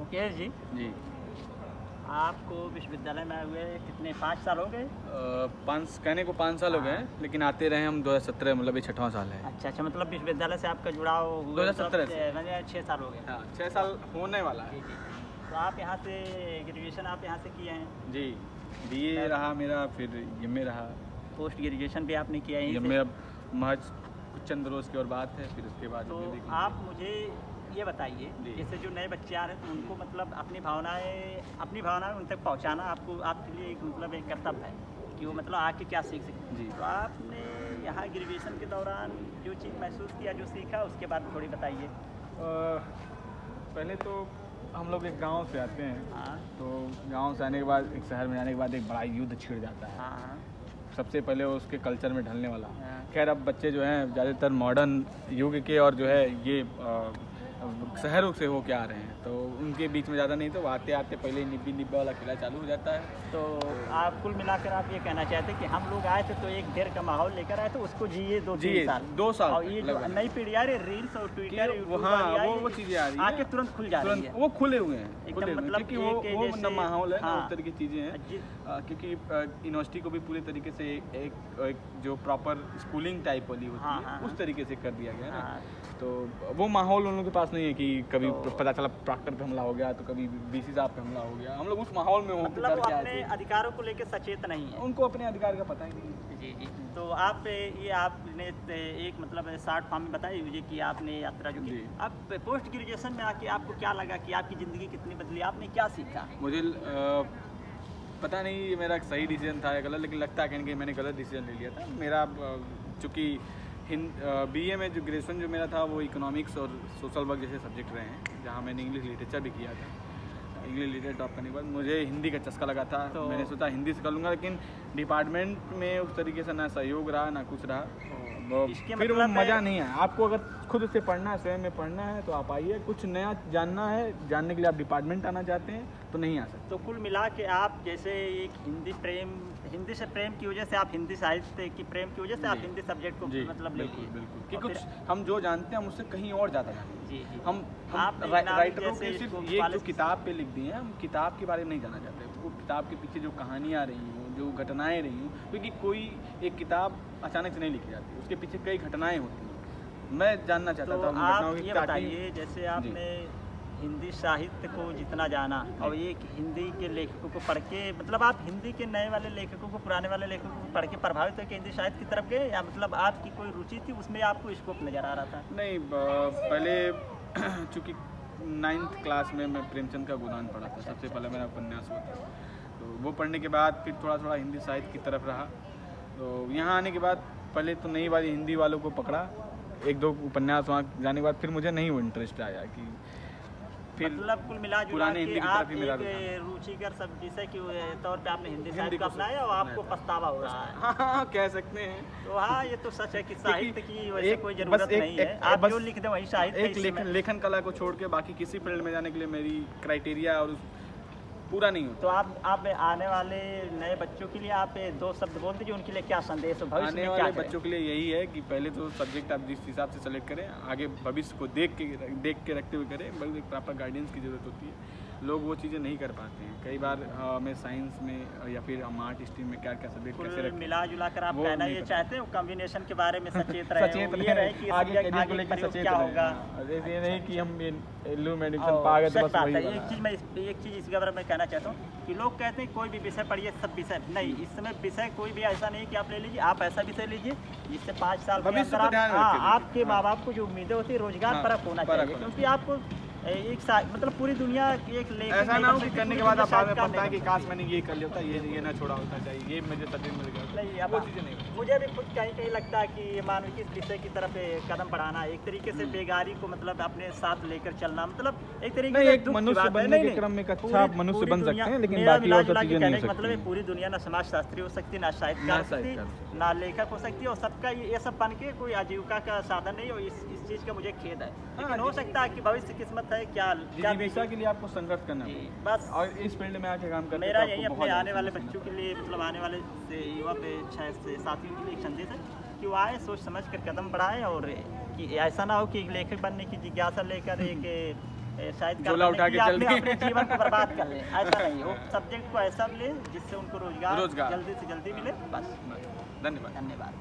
मुकेश जी, जी। आपको विश्वविद्यालय में आए हुए कितने 5 साल हो गए? कहने को 5 साल हो गए हाँ। हैं, लेकिन आते रहे हम 2017, मतलब ये 6वां साल है। अच्छा अच्छा, मतलब विश्वविद्यालय से आपका जुड़ाव हुआ 2017 से। मैंने 6 साल हो गए। हाँ, 6 साल होने वाला जी है। जी। तो आप यहाँ से ग्रेजुएशन आप यहाँ से किए हैं? जी, बीए रहा मेरा, फिर एमए रहा। पोस्ट ग्रेजुएशन भी आपने किया है एमए अब महज कुछ चंद रोज़ की और बात है, फिर उसके बाद तो एमए देखेंगे। आप मुझे ये बताइए, जी। जैसे जो नए बच्चे आ रहे हैं तो उनको मतलब अपनी भावनाएं उन तक पहुँचाना आपको आपके लिए एक मतलब एक कर्तव्य है कि वो मतलब आके क्या सीख सकें। जी। तो आपने यहाँ ग्रेजुएशन के दौरान जो चीज़ महसूस किया, जो सीखा, उसके बारे में थोड़ी बताइए। पहले तो हम लोग एक गांव से आते हैं, हाँ तो गांव से आने के बाद एक शहर में जाने के बाद एक बड़ा युद्ध छिड़ जाता है। हाँ हाँ सबसे पहले वो उसके कल्चर में ढलने वाला। हाँ। खैर अब बच्चे जो हैं ज़्यादातर मॉडर्न युग के और जो है ये शहरों से होके आ रहे हैं, तो उनके बीच में ज़्यादा नहीं, तो आते आते पहले निब्बी निब्बा वाला खेला चालू हो जाता है। तो आप कुल मिलाकर आप ये कहना चाहते हैं कि हम लोग आए थे तो एक देर का माहौल लेकर आए, तो उसको जिए 2-3 साल। 2 साल और ये जो लगभग। नई पीढ़ी आ रही है, रील्स और ट्विटर, वो हाँ वो चीज़ें आ रही हैं, आके तुरंत खुल जा रही है। वो खुले हुए हैं, एकदम खुले हुए हैं, मतलब क्योंकि एक वो जैसे- माहौल है ना, हाँ। उस तरह की चीज़ें हैं। क्योंकि यूनिवर्सिटी को भी पूरे तरीके से एक जो प्रॉपर स्कूलिंग टाइप वाली होती हाँ, है, हाँ, उस तरीके से कर दिया गया है ना। हाँ। तो वो माहौल उन लोगों के पास नहीं है कि कभी तो- पता चला प्रॉक्टर पे हमला हो गया, तो कभी बीसी साहब पे हमला हो गया। हम लोग उस माहौल में मतलब वो अपने अधिकारों को लेकर सचेत नहीं है। उनको अपने अधिकार का पता ही नहीं। जी जी। तो आप ये आपने एक मतलब शॉर्ट फॉर्म में बताइए मुझे कि आपने यात्रा जो की, जी। आप पोस्ट ग्रेजुएशन में आके आपको क्या लगा कि आपकी ज़िंदगी कितनी बदली, आपने क्या सीखा? मुझे पता नहीं ये मेरा सही डिसीजन था या गलत, लेकिन लगता है कहीं ना कहीं मैंने गलत डिसीजन ले लिया था। मेरा चूँकि बीए में जो ग्रेजुएशन जो मेरा था वो इकोनॉमिक्स और सोशल वर्क जैसे सब्जेक्ट रहे हैं, जहाँ मैंने इंग्लिश लिटरेचर भी किया था। इंग्लिश लिटरेचर टॉप करने के बाद मुझे हिंदी का चस्का लगा था, तो मैंने सोचा हिंदी से कर लूँगा, लेकिन डिपार्टमेंट में उस तरीके से ना सहयोग रहा ना कुछ रहा, इसके फिर वो मतलब मज़ा नहीं आया। आपको अगर खुद से पढ़ना है, स्वयं में पढ़ना है, तो आप आइए। कुछ नया जानना है, जानने के लिए आप डिपार्टमेंट आना चाहते हैं तो नहीं आ सकते। तो कुल मिला के आप जैसे एक हिंदी से प्रेम की वजह से आप हिंदी साहित्य की प्रेम की वजह से आप जी। हिंदी सब्जेक्ट को जी मतलब ले बिल्कुल लिए। बिल्कुल कि और कुछ फिर- हम जो जानते हैं हम उससे कहीं और ज़्यादा जानते हैं। जी जी। हम आपने राइटरों जैसे के सिर्फ इसको ये जो कॉलेज- किताब पे लिख दिए हैं, हम किताब के बारे में नहीं जानना चाहते। वो किताब के पीछे जो कहानियाँ रही हों, जो घटनाएं रही हों, क्योंकि कोई एक किताब अचानक से नहीं लिखी जाती, उसके पीछे कई घटनाएं होती हैं। मैं जानना चाहता तो था उन आप घटनाओं की, ये ताकि- बताइए, जैसे आपने हिंदी साहित्य को जितना जाना और एक हिंदी के लेखकों को पढ़ के, मतलब आप हिंदी के नए वाले लेखकों को, पुराने वाले लेखकों को पढ़ के प्रभावित होकर हिंदी साहित्य की तरफ गए, या मतलब आपकी कोई रुचि थी उसमें, आपको स्कोप नज़र आ रहा था? नहीं, पहले चूँकि 9th क्लास में मैं प्रेमचंद का गोदान पढ़ा था, सबसे पहले मेरा उपन्यास हुआ था। तो वो पढ़ने के बाद फिर थोड़ा थोड़ा हिंदी साहित्य की तरफ रहा। तो यहाँ आने के बाद पहले तो नई वाली हिंदी वालों को पकड़ा, 1-2 उपन्यास वहाँ जाने के बाद फिर मुझे नहीं वो इंटरेस्ट आया कि फिर मतलब कुल मिला जुला पुराने के हिंदी की आप तरफ ही मेरा एक रुचिकर सब विषय के तौर पे आपने हिंदी हिंदी साहित्य को को अपनाया और आपको अपनाया था। पछतावा हो रहा है। हाँ कह सकते हैं। तो हाँ, ये तो सच है कि साहित्य की वैसे कोई बस जरूरत एक- नहीं है, एक- आप बस जो लिख दें वही साहित्य है एक इस समय। लेखन कला को छोड़ के बाकी किसी फील्ड में जाने के लिए मेरी क्राइटेरिया और पूरा नहीं होता। तो आप आने वाले नए बच्चों के लिए आप 2 शब्द बोल दीजिए, उनके लिए क्या संदेश हो, भविष्य आने में वाले क्या करें? बच्चों के लिए यही है कि पहले तो सब्जेक्ट आप जिस हिसाब से सेलेक्ट करें, आगे भविष्य को देख के रखते हुए करें, बल्कि एक प्रॉपर गाइडेंस की ज़रूरत होती है। लोग वो चीज़ें नहीं कर पाते हैं। कई बार हमें साइंस में या फिर हम आर्ट स्ट्रीम में क्या क्या सब्जेक्ट कैसे कुल रखें, मिला जुला कर आप वो कहना नहीं ये पता। चाहते हो कॉम्बिनेशन के बारे में सचेत रहे, सचेत ये रहे कि आगे सब्जेक्ट करियर को आगे लेकर प्रयोग सचेत क्या रहें। होगा। हाँ, ये नहीं कि हम एलू मेडिसिन और पा गए तो सच बस बात वही है, बना। एक चीज़ इसके बारे में कहना चाहता हूँ कि लोग कहते हैं कोई भी विषय पढ़िए, सब विषय नहीं। इस समय विषय कोई भी ऐसा नहीं कि आप ले लीजिए, आप ऐसा विषय लीजिए जिससे 5 साल के भविष्य अंदर को ध्यान हाँ, रखते हुए। आपके माँ बाप को जो उम्मीदें होती है, रोजगार हाँ, परक होना परक चाहिए, होना क्योंकि आपको मतलब पूरी दुनिया की एक लेखक ऐसा नहीं ना बन हो कि सकती, करने के पूरी बाद आप बाद में दुनिया पता है नहीं कि बन काश सकती। मैंने ये कर लिया होता, ये ना छोड़ा होता चाहिए, ये मुझे सब्जेक्ट मिल गया। नहीं, अब वो चीज़ें नहीं होती। मुझे भी खुद कहीं कहीं लगता है कि मानव की इस विषय की तरफ कदम बढ़ाना, एक तरीके से बेगारी को मतलब अपने साथ लेकर चलना, मतलब एक तरीके नहीं, से एक दुख की मनुष्य बात है। बनने नहीं, के नहीं, क्रम में एक अच्छा पूरी- मनुष्य पूरी बन दुनिया- सकते हैं, लेकिन मेरा बाकी मिला और सब जुला के चीज़ें नहीं कहने हो का मतलब है सकती। पूरी दुनिया ना समाजशास्त्री हो सकती है, ना साहित्यकार ना हो सकती साहित्यकार हो है, सकती ना लेखक हो सकती है, और सबका ये सब बन के कोई आजीविका का साधन नहीं, और इस चीज़ का मुझे खेद है। लेकिन हो सकता है कि भविष्य किस्मत है, क्या जीविका के लिए आपको संघर्ष करना जी, पड़ेगा। बस और इस फील्ड में आके काम करते मेरा तो आपको यही अपने बहुत आने वाले ज़्यादा बच्चों के लिए, मतलब आने वाले युवा पे से साथियों के लिए एक संदेश है कि वो आए, सोच समझ कर कदम बढ़ाए, और कि ऐसा ना हो कि एक लेखक बनने की जिज्ञासा लेकर एक शायद झोला उठा के चल दिए। अपने जीवन को बर्बाद कर ले, ऐसा नहीं हो। सब्जेक्ट को ऐसा ले जिससे उनको रोजगार रोजगार। जल्दी से जल्दी मिले, बस। धन्यवाद। धन्यवाद।